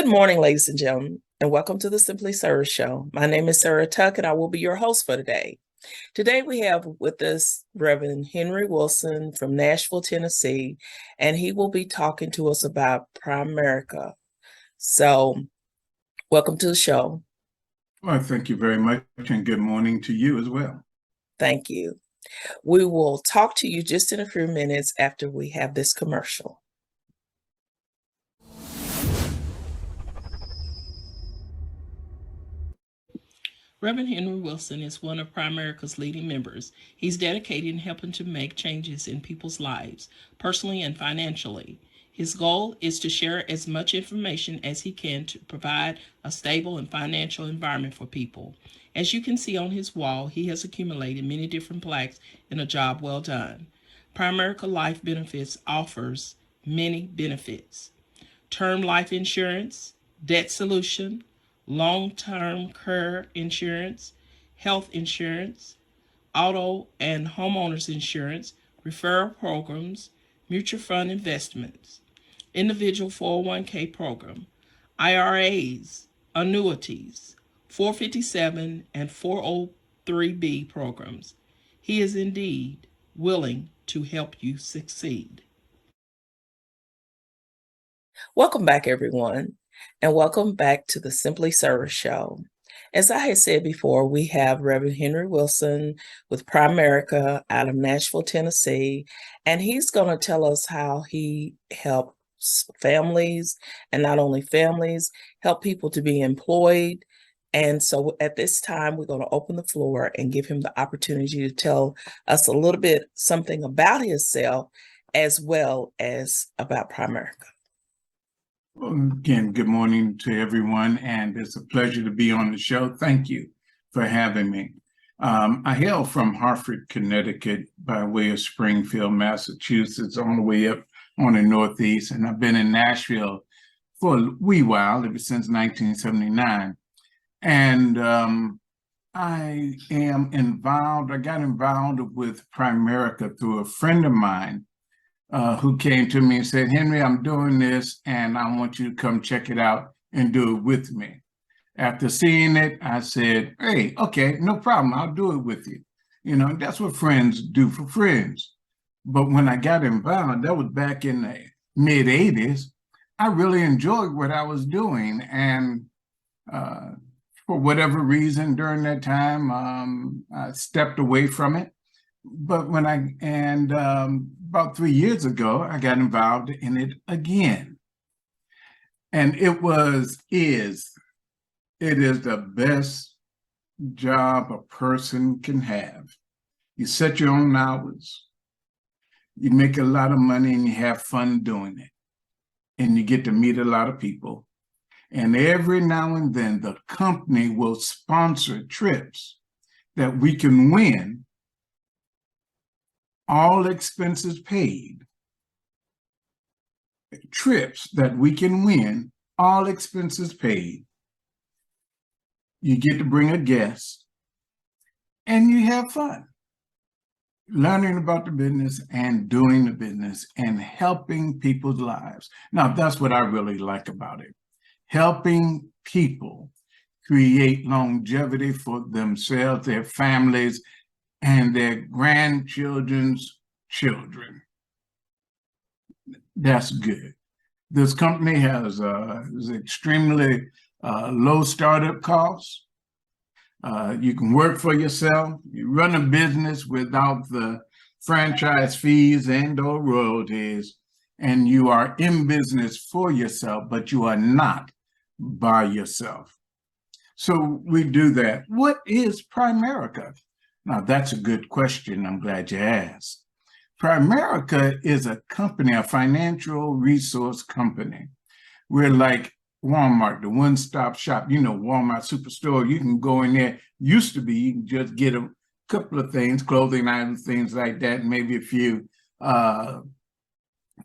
Good morning, ladies and gentlemen, and welcome to the Simply Sarah Show. My name is Sarah Tuck, and I will be your host for today. Today, we have with us Reverend Henry Wilson from Nashville, Tennessee, and he will be talking to us about Primerica. So, welcome to the show. Well, thank you very much, and good morning to you as well. Thank you. We will talk to you just in a few minutes after we have this commercial. Reverend Henry Wilson is one of Primerica's leading members. He's dedicated in helping to make changes in people's lives, personally and financially. His goal is to share as much information as he can to provide a stable and financial environment for people. As you can see on his wall, he has accumulated many different plaques in a job well done. Primerica Life Benefits offers many benefits: term life insurance, debt solution, long-term care insurance, health insurance, auto and homeowners insurance, referral programs, mutual fund investments, individual 401k program, IRAs, annuities, 457 and 403b programs. He is indeed willing to help you succeed. Welcome back, everyone, and welcome back to the Simply Sarah Show. As I had said before, we have Reverend Henry Wilson with Primerica out of Nashville, Tennessee, and he's going to tell us how he helps families, and not only families, help people to be employed. And so at this time, we're going to open the floor and give him the opportunity to tell us a little bit something about himself as well as about Primerica. Well, again, good morning to everyone, and it's a pleasure to be on the show. Thank you for having me. I hail from Hartford, Connecticut, by way of Springfield, Massachusetts, on the way up on the Northeast, and I've been in Nashville for a wee while, ever since 1979. And I got involved with Primerica through a friend of mine who came to me and said, "Henry, I'm doing this and I want you to come check it out and do it with me." After seeing it, I said, "Hey, okay, no problem. I'll do it with you." You know, that's what friends do for friends. But when I got involved, that was back in the mid 80s, I really enjoyed what I was doing. And for whatever reason during that time, I stepped away from it. But about 3 years ago, I got involved in it again. And it is the best job a person can have. You set your own hours, you make a lot of money, and you have fun doing it. And you get to meet a lot of people. And every now and then, the company will sponsor trips that we can win, all expenses paid. Trips that we can win, all expenses paid. You get to bring a guest, and you have fun learning about the business and doing the business and helping people's lives. Now, that's what I really like about it. Helping people create longevity for themselves, their families, and their grandchildren's children. That's good. This company has extremely low startup costs. You can work for yourself. You run a business without the franchise fees and/or royalties, and you are in business for yourself, but you are not by yourself. So we do that. What is Primerica? Now, that's a good question. I'm glad you asked. Primerica is a company, a financial resource company. We're like Walmart, the one-stop shop. You know, Walmart Superstore, you can go in there. Used to be, you can just get a couple of things, clothing items, things like that, and maybe a few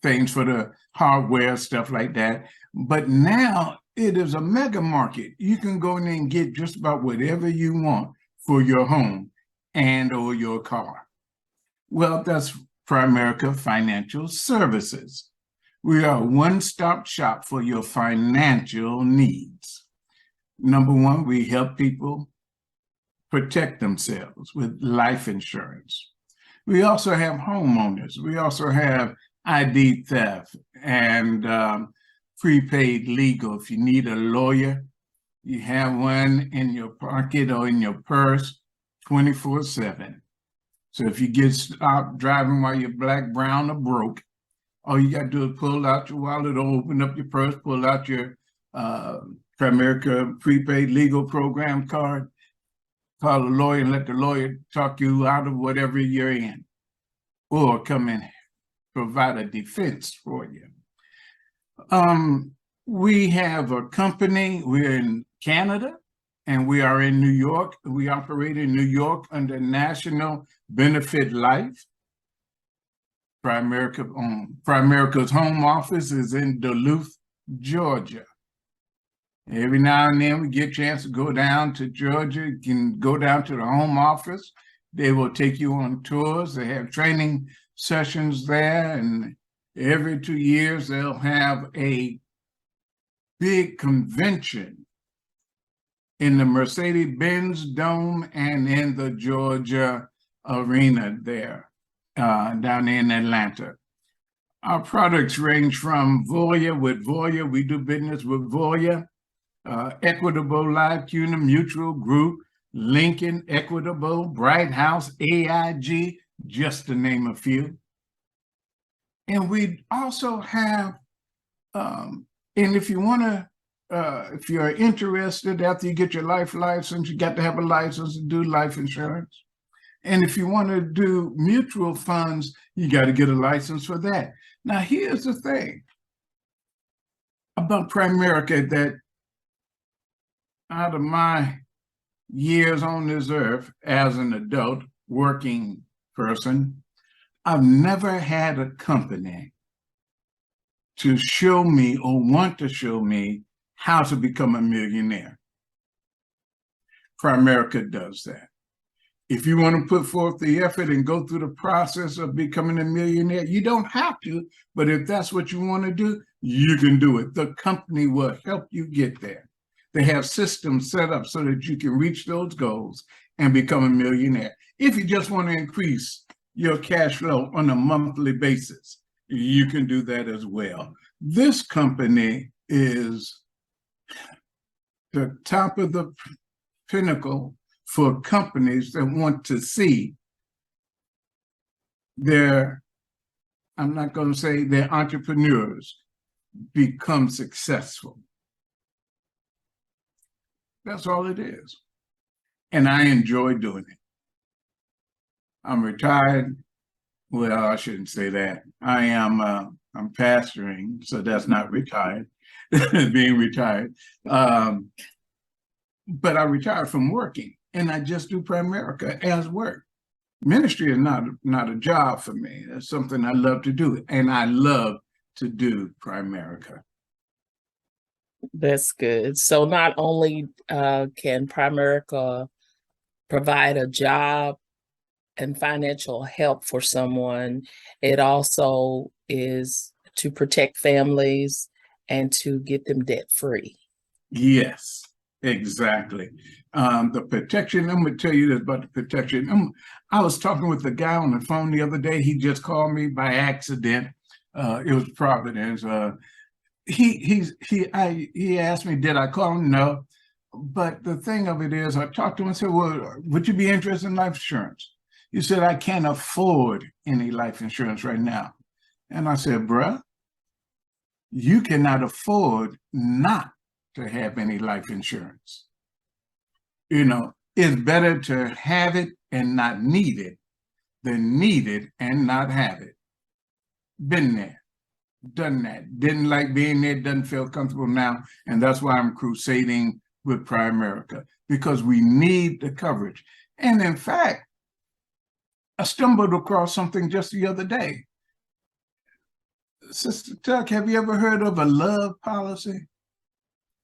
things for the hardware, stuff like that. But now it is a mega market. You can go in there and get just about whatever you want for your home and or your car. Well, that's Primerica Financial Services. We are a one-stop shop for your financial needs. Number one, we help people protect themselves with life insurance. We also have homeowners. We also have ID theft and prepaid legal. If you need a lawyer, you have one in your pocket or in your purse 24/7. So if you get stopped driving while you're black, brown, or broke, all you got to do is pull out your wallet or open up your purse, pull out your Primerica prepaid legal program card, call a lawyer and let the lawyer talk you out of whatever you're in, or come and provide a defense for you. We have a company, we're in Canada, and we are in New York. We operate in New York under National Benefit Life. Primerica's home office is in Duluth, Georgia. Every now and then we get a chance to go down to Georgia. You can go down to the home office. They will take you on tours. They have training sessions there, and every 2 years they'll have a big convention in the Mercedes-Benz Dome and in the Georgia Arena there, down in Atlanta. Our products range from Voya. With Voya, we do business with Voya, Equitable Life, CUNA Mutual Group, Lincoln, Equitable, Bright House, AIG, just to name a few. And we also have, and if you want to, if you're interested, after you get your life license, you got to have a license to do life insurance. And if you want to do mutual funds, you got to get a license for that. Now, here's the thing about Primerica, that out of my years on this earth as an adult working person, I've never had a company to show me or want to show me how to become a millionaire. Primerica does that. If you want to put forth the effort and go through the process of becoming a millionaire, you don't have to, but if that's what you want to do, you can do it. The company will help you get there. They have systems set up so that you can reach those goals and become a millionaire. If you just want to increase your cash flow on a monthly basis, you can do that as well. This company is the top of the pinnacle for companies that want to see their, I'm not going to say their entrepreneurs, become successful. That's all it is. And I enjoy doing it. I'm retired. Well, I shouldn't say that. I'm pastoring, so that's not retired, being retired. But I retired from working, and I just do Primerica as work. Ministry is not a job for me. It's something I love to do, and I love to do Primerica. That's good. So not only can Primerica provide a job and financial help for someone, it also is to protect families and to get them debt free. Yes, exactly. The protection, I'm going to tell you this about the protection. I was talking with the guy on the phone the other day. He just called me by accident. It was Providence. He asked me, did I call him? No. But the thing of it is, I talked to him and said, well, would you be interested in life insurance? He said, I can't afford any life insurance right now. And I said, bruh, you cannot afford not to have any life insurance. You know, it's better to have it and not need it than need it and not have it. Been there, done that. Didn't like being there, doesn't feel comfortable now. And that's why I'm crusading with Primerica, because we need the coverage. And in fact, I stumbled across something just the other day. Sister Tuck, have you ever heard of a love policy?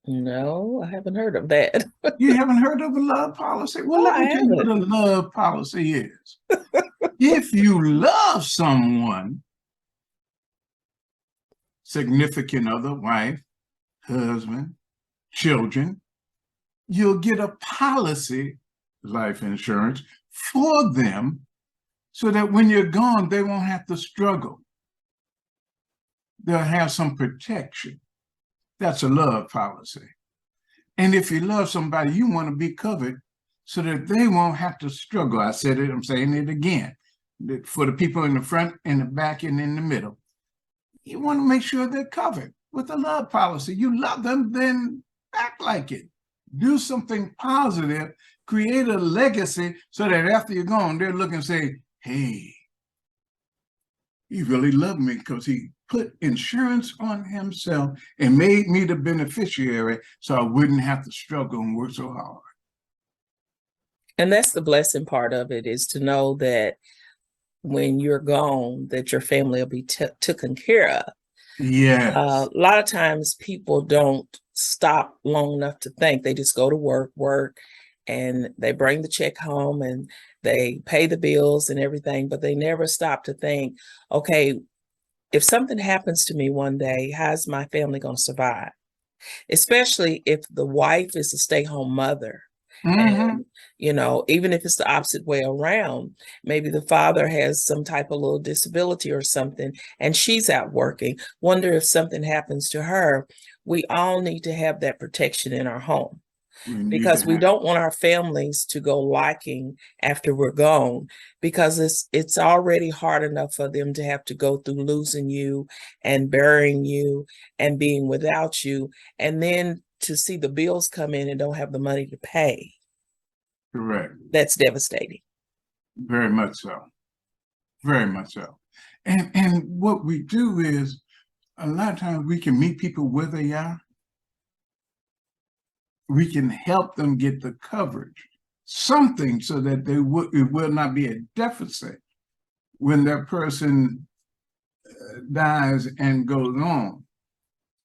No, I haven't heard of that. You haven't heard of a love policy? Well, let me tell you what a love policy is. If you love someone, significant other, wife, husband, children, you'll get a policy, life insurance, for them so that when you're gone, they won't have to struggle. They'll have some protection. That's a love policy. And if you love somebody, you want to be covered so that they won't have to struggle. I said it, I'm saying it again. For the people in the front, in the back, and in the middle, you want to make sure they're covered with a love policy. You love them, then act like it. Do something positive, create a legacy so that after you're gone, they're looking and say, hey, he really loved me because he put insurance on himself and made me the beneficiary so I wouldn't have to struggle and work so hard. And that's the blessing part of it, is to know that when you're gone, that your family will be taken care of. Yes. A lot of times people don't stop long enough to think. They just go to work, and they bring the check home and they pay the bills and everything, but they never stop to think, okay, if something happens to me one day, how's my family going to survive? Especially if the wife is a stay-home mother. And, even if it's the opposite way around, maybe the father has some type of little disability or something, and she's out working. Wonder if something happens to her. We all need to have that protection in our home, because we don't want our families to go lacking after we're gone, because it's already hard enough for them to have to go through losing you and burying you and being without you, and then to see the bills come in and don't have the money to pay. Correct. That's devastating. Very much so. Very much so. And what we do is, a lot of times we can meet people where they are. We can help them get the coverage, something so that it will not be a deficit when that person dies and goes on.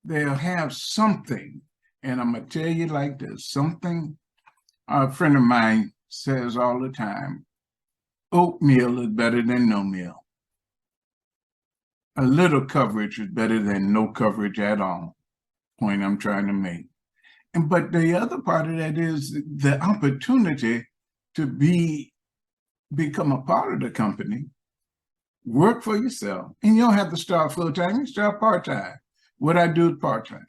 They'll have something. And I'm going to tell you like this, something a friend of mine says all the time: oatmeal is better than no meal. A little coverage is better than no coverage at all. Point I'm trying to make. But the other part of that is the opportunity to become a part of the company, work for yourself, and you don't have to start full-time, you start part-time. What I do is part-time.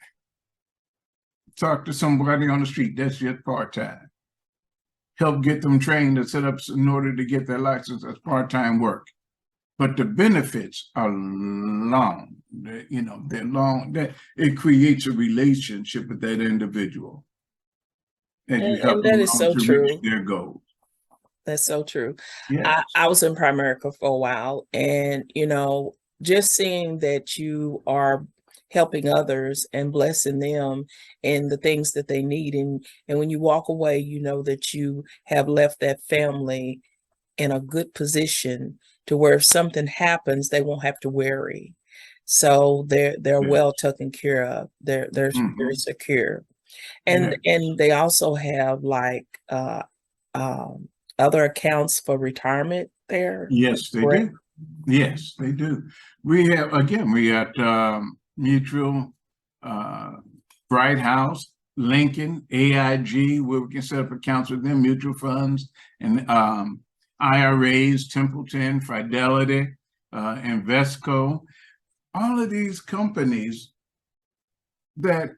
Talk to somebody on the street, that's just part-time. Help get them trained and set up in order to get their license, as part-time work. But the benefits are long. They're long. It creates a relationship with that individual, and you help that them is so to true. reach their goals. That's so true. Yes. I was in Primerica for a while, and just seeing that you are helping others and blessing them in the things that they need, and when you walk away, you know that you have left that family in a good position to where if something happens, they won't have to worry. So they're well taken care of. They're very secure. And they also have like other accounts for retirement there. Yes, they correct? do. Yes, they do. We got Mutual, Bright House, Lincoln, AIG, where we can set up accounts with them, mutual funds, and IRAs, Templeton, Fidelity, Invesco, all of these companies that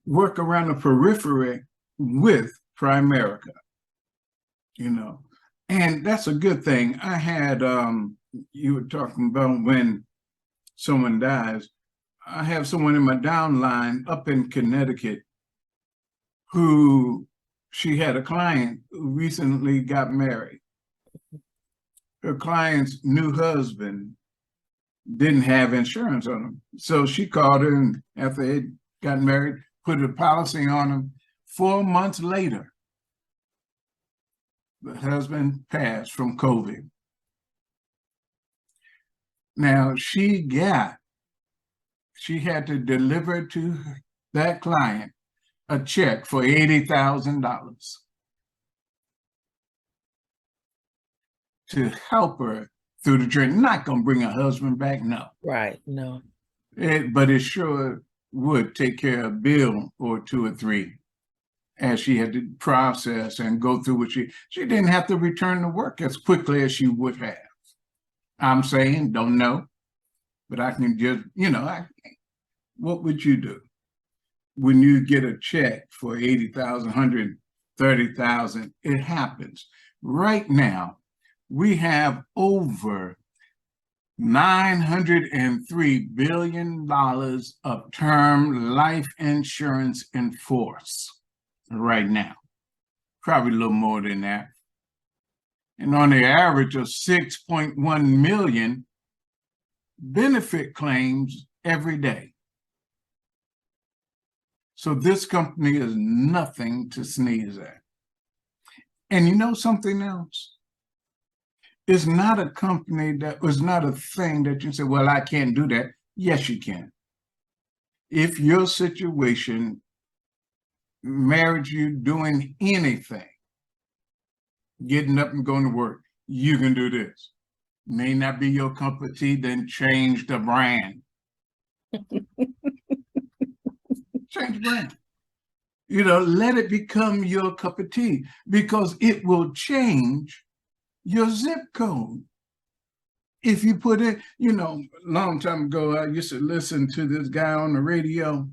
work around the periphery with Primerica, and that's a good thing. I had, you were talking about when someone dies. I have someone in my downline up in Connecticut she had a client who recently got married. Her client's new husband didn't have insurance on him. So she called her, and after they got married, put a policy on him. 4 months later, the husband passed from COVID. Now she had to deliver to that client a check for $80,000 to help her through the journey. Not going to bring her husband back, no. Right, no. But it sure would take care of a bill or two or three as she had to process and go through what she didn't have to return to work as quickly as she would have. I'm saying, don't know, but I can just, what would you do when you get a check for 80,000, 130,000? It happens. Right now, we have over $903 billion of term life insurance in force right now. Probably a little more than that. And on the average of 6.1 million benefit claims every day. So this company is nothing to sneeze at. And you know something else? It's not a company that was not a thing that you say, well, I can't do that. Yes, you can. If your situation merits you doing anything, getting up and going to work, you can do this. May not be your cup of tea, then change the brand. Change the brand. Let it become your cup of tea because it will change your zip code. If you put it, a long time ago, I used to listen to this guy on the radio.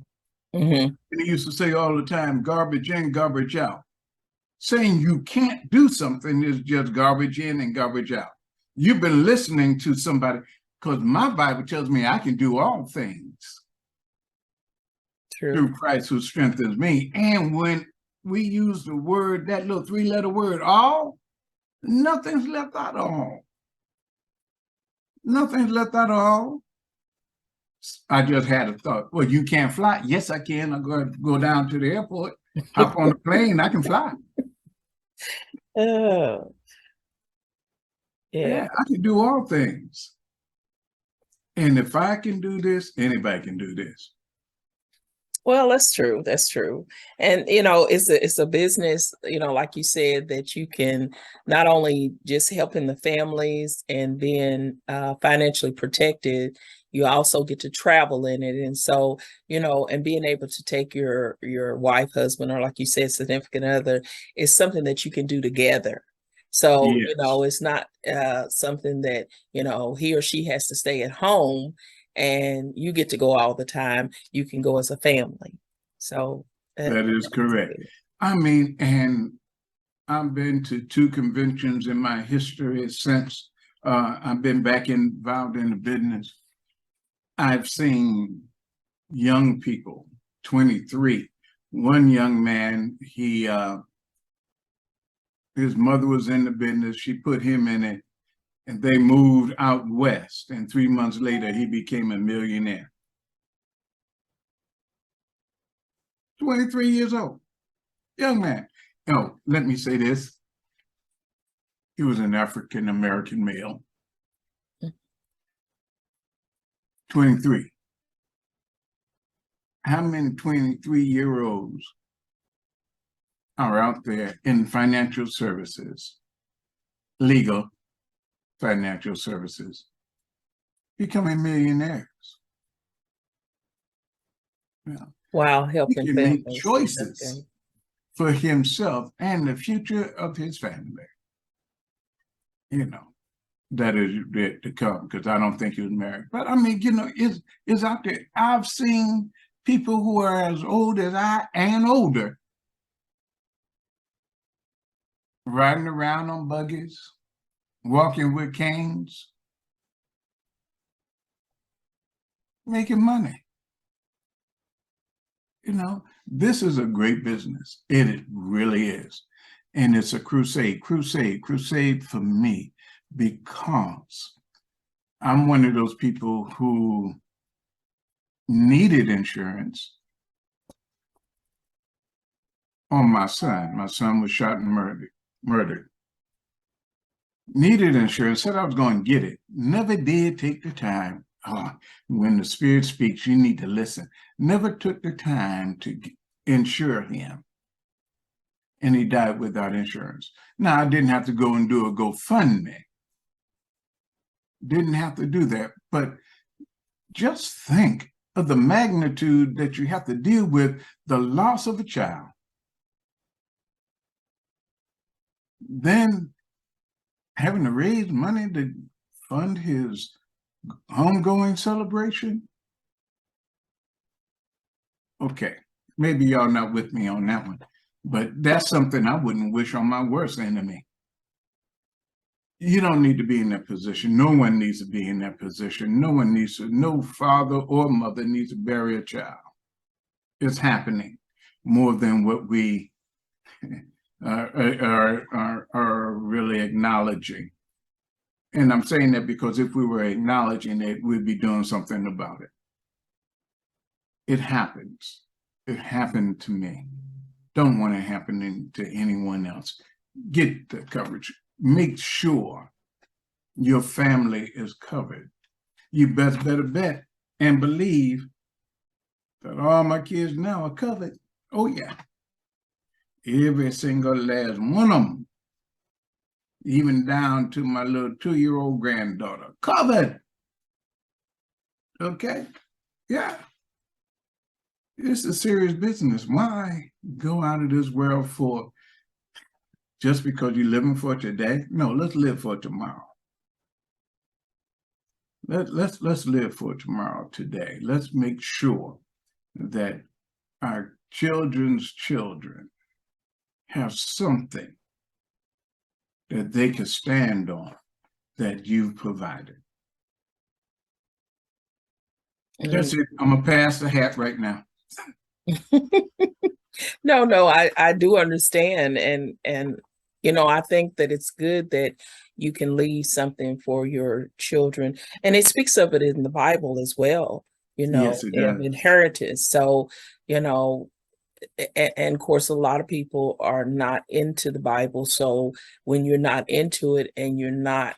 And he used to say all the time, garbage in, garbage out. Saying you can't do something is just garbage in and garbage out. You've been listening to somebody, because my Bible tells me I can do all things through Christ who strengthens me. And when we use the word, that little three-letter word, all, nothing's left out of all. Nothing's left out of all. I just had a thought. Well, you can't fly. Yes, I can. I'm going to go down to the airport, hop on a plane, I can fly. Oh, yeah. I can do all things. And if I can do this, anybody can do this. Well, that's true. That's true. And, it's a business, like you said, that you can not only just helping the families and being financially protected, you also get to travel in it. And so, and being able to take your wife, husband, or like you said, significant other is something that you can do together. So, Yes. It's not something that, he or she has to stay at home and you get to go all the time. You can go as a family. So that is correct. I mean, and I've been to 2 conventions in my history since I've been back involved in the business. I've seen young people, 23. One young man, his mother was in the business. She put him in it. And they moved out west, and 3 months later, he became a millionaire. 23 years old, young man. Let me say this. He was an African-American male. 23. How many 23-year-olds are out there in financial services, legal financial services, becoming millionaires? Wow, helping he can families. make choices for himself and the future of his family. That is yet to come, because I don't think he was married. But I mean, it's out there. I've seen people who are as old as I and older riding around on buggies, walking with canes, making money. This is a great business. It really is. And it's a crusade for me, because I'm one of those people who needed insurance on my son. My son was shot and murdered. Needed insurance, said I was going to get it. Never did take the time. When the Spirit speaks, you need to listen. Never took the time to insure him. And he died without insurance. Now, I didn't have to go and do a GoFundMe. Didn't have to do that. But just think of the magnitude that you have to deal with the loss of a child, then having to raise money to fund his homegoing celebration. Okay, maybe y'all not with me on that one, but that's something I wouldn't wish on my worst enemy. You don't need to be in that position. No one needs to be in that position. No father or mother needs to bury a child. It's happening more than what we are really acknowledging. And I'm saying that because if we were acknowledging it, we'd be doing something about it. It happens. It happened to me. Don't want it happening to anyone else. Get the coverage. Make sure your family is covered. You best better bet and believe that all my kids now are covered. Oh, yeah. Every single last one of them, even down to my little 2-year-old granddaughter, covered. Okay? Yeah. It's a serious business. Why go out of this world for just because you're living for today? No, let's live for tomorrow. Let's live for tomorrow today. Let's make sure that our children's children have something that they can stand on that you've provided. That's it. I'm gonna pass the hat right now. No, I do understand. And, you know, I think that it's good that you can leave something for your children. And it speaks of it in the Bible as well, you know, Yes, it does. inheritance. So, you know, and of course, a lot of people are not into the Bible. So when you're not into it and you're not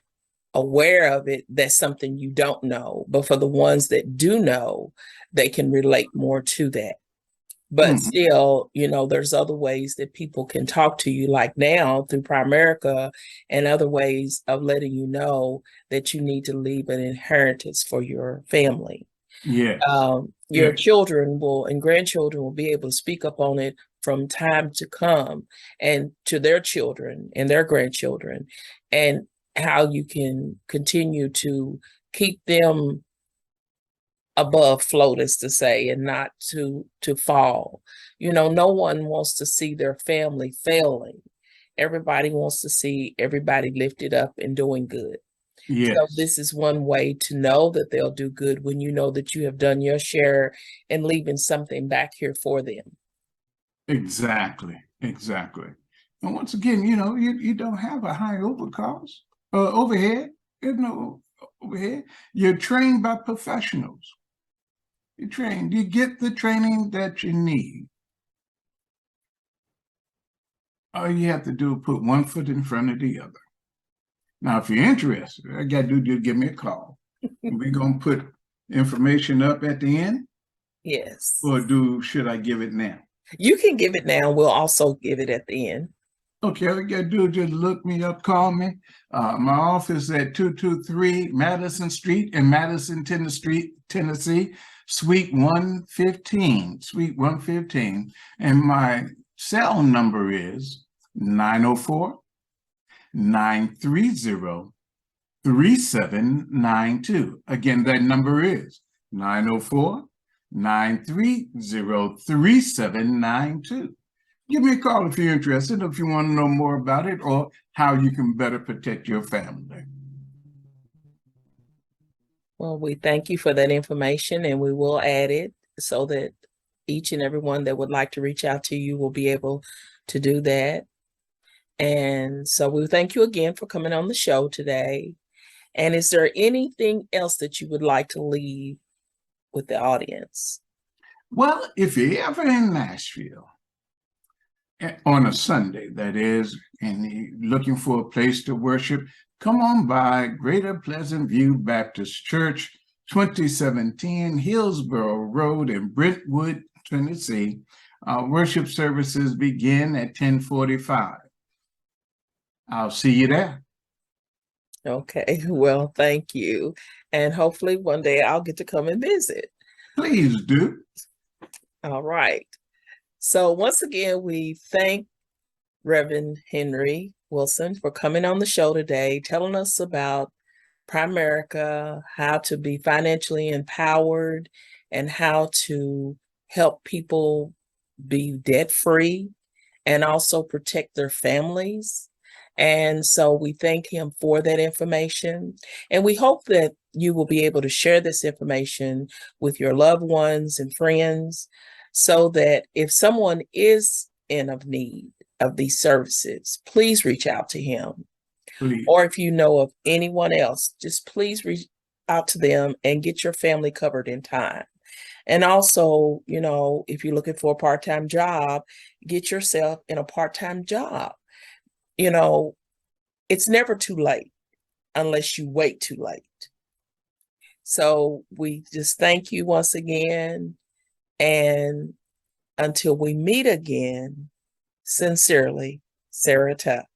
aware of it, that's something you don't know. But for the ones that do know, they can relate more to that. But still, you know, there's other ways that people can talk to you, like now through Primerica and other ways of letting you know that you need to leave an inheritance for your family. Yes. Your Yes. children will and grandchildren will be able to speak up on it from time to come, and to their children and their grandchildren, and how you can continue to keep them above float, as to say, and not to fall. You know, no one wants to see their family failing. Everybody wants to see everybody lifted up and doing good. So Yes. this is one way to know that they'll do good, when you know that you have done your share and leaving something back here for them. Exactly. Exactly. And once again, you know, you don't have a high overhead. There's no overhead. You're trained by professionals. You're trained. You get the training that you need. All you have to do is put one foot in front of the other. Now, if you're interested, all you got to do is just give me a call. We're going to put information up at the end. Yes. Or should I give it now? You can give it now. We'll also give it at the end. Okay, all you got to do is just look me up, call me. My office at 223 Madison Street in Madison, Tennessee, Suite 115. And my cell number is 904-930-3792. Again, that number is 904-930-3792. Give me a call if you're interested, if you want to know more about it or how you can better protect your family. Well, we thank you for that information, and we will add it so that each and everyone that would like to reach out to you will be able to do that. And so we thank you again for coming on the show today. And is there anything else that you would like to leave with the audience? Well, if you're ever in Nashville, on a Sunday, that is, and you're looking for a place to worship, come on by Greater Pleasant View Baptist Church, 2710 Hillsborough Road in Brentwood, Tennessee. Worship services begin at 10:45. I'll see you there. Okay, well, thank you. And hopefully one day I'll get to come and visit. Please do. All right. So once again, we thank Reverend Henry Wilson for coming on the show today, telling us about Primerica, how to be financially empowered, and how to help people be debt-free and also protect their families. And so we thank him for that information. And we hope that you will be able to share this information with your loved ones and friends so that if someone is in of need of these services, please reach out to him. Please. Or if you know of anyone else, just please reach out to them and get your family covered in time. And also, you know, if you're looking for a part-time job, get yourself in a part-time job. You know, it's never too late unless you wait too late. So we just thank you once again. And until we meet again, sincerely, Sarah Tuck.